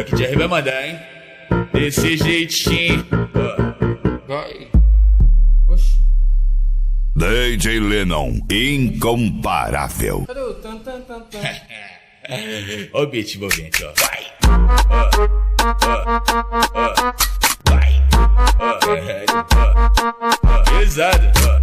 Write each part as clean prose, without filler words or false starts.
Daqui de R vai mandar, hein? Desse jeitinho. Vai. Oxi. DJ Lennon, incomparável. Cadê o tan tan tan tan? Ó o beat envolvente, ó. Vai. Vai. Pesado. Vai.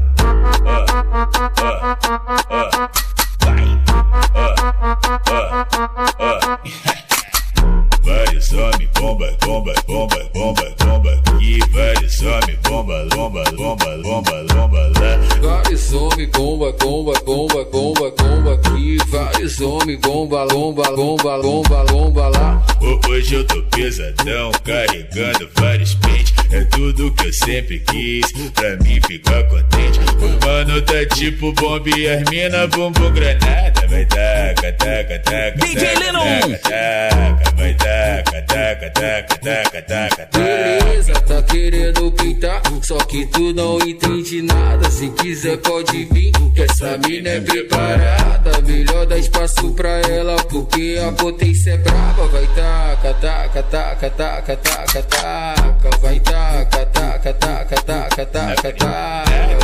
Vários homens, bomba, bomba, bomba, bomba, bomba. E vários homens, bomba, lomba, lomba, lomba, lomba lá. Vários homens, bomba, bomba, bomba, bomba, bomba aqui. Vários homens, bomba, lomba, lomba, lomba, lomba lá. Hoje eu tô pesadão, carregando vários pentes. É tudo que eu sempre quis, pra mim ficar contente. O mano tá tipo bomba e as mina bumbum granada. Vai taca, taca, taca, DJ Lennon. taca, vai taca, taca, taca, taca, taca, taca. Beleza, tá querendo pintar, só que tu não entende nada. Se quiser pode vir, que essa mina é preparada. Melhor dar espaço pra ela, porque a potência é braba. Vai taca, taca, taca, taca, taca, taca. Vai taca, taca, taca, taca, taca, taca.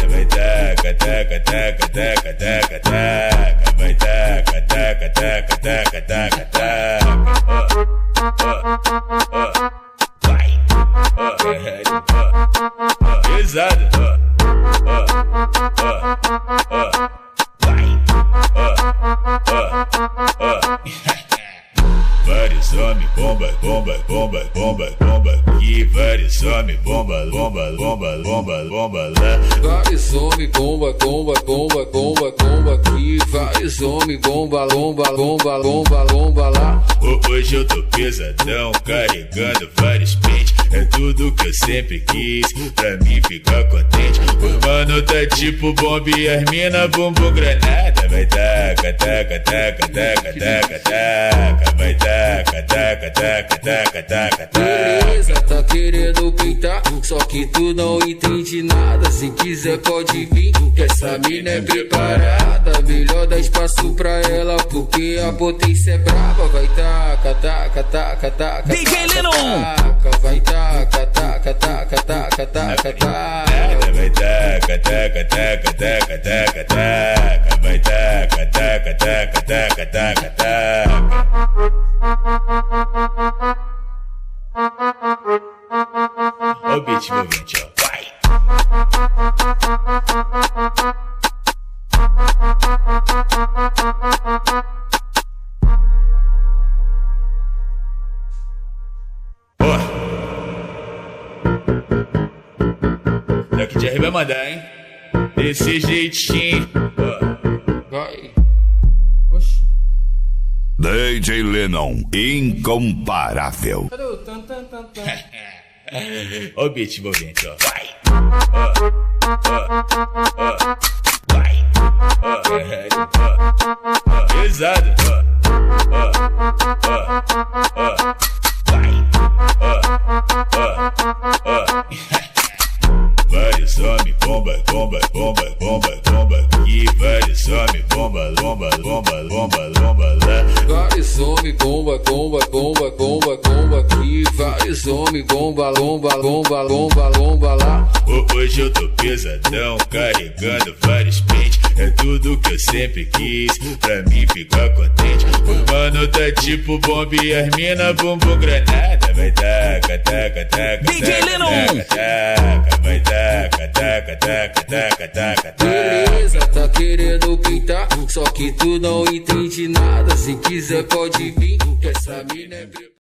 Vai taca, taca, taca, taca, taca, taca. Vai taca, taca, taca, taca, taca, taca. Vai. Pesado. Vai. Vários homens, bomba, bomba, bomba, bomba, bomba. E vários homens, bomba, bomba, bomba, bomba, bomba lá. Vários homens, bomba, bomba, bomba, bomba, bomba aqui. Vários homens, bomba, lomba, lomba, lomba, lomba lá. Hoje eu tô pesadão, carregando vários pentes. É tudo que eu sempre quis, pra mim ficar contente. O mano tá tipo bomba e as mina bumbum granada. Vai taca, taca, taca, taca, taca, taca. Vai taca, taca, taca, taca, taca, taca. Beleza, tá querendo pintar, só que tu não entende nada. Se quiser pode vir, que essa mina é preparada. Melhor dar espaço pra ela, porque a potência é braba. Vai taca, taca, taca, taca, DJ Lennon. vai taca, taca, taca, taca, taca, taca. Vai taca, taca, taca, taca, taca, taca. Vai taca, taca, taca, taca, taca, taca. Ó o beat envolvente, ó. Vai. Daqui de R vai mandar, hein? Desse jeitinho. Vai. Oxi. DJ Lennon, incomparável. Cadê o tan tan tan tan? Ó o beat envolvente, ó. Vai. Vai. Pesado. Vai. Vários homens, bomba, bomba, bomba, bomba, bomba. E vários homens, bomba, lomba, lomba, lomba, lomba lá. Vários homens, bomba, bomba, bomba, bomba, bomba aqui. Vários homens, bomba, lomba, lomba, lomba, lomba lá. Hoje eu tô pesadão, carregando vários pentes. É tudo que eu sempre quis, pra mim ficar contente. O mano tá tipo bomba e as mina bumbum granada. Vai taca, taca, taca, DJ Lennon. taca, vai taca, taca, taca, taca, taca, taca. Beleza, tá querendo pintar, só que tu não entende nada. Se quiser pode vir, que essa mina é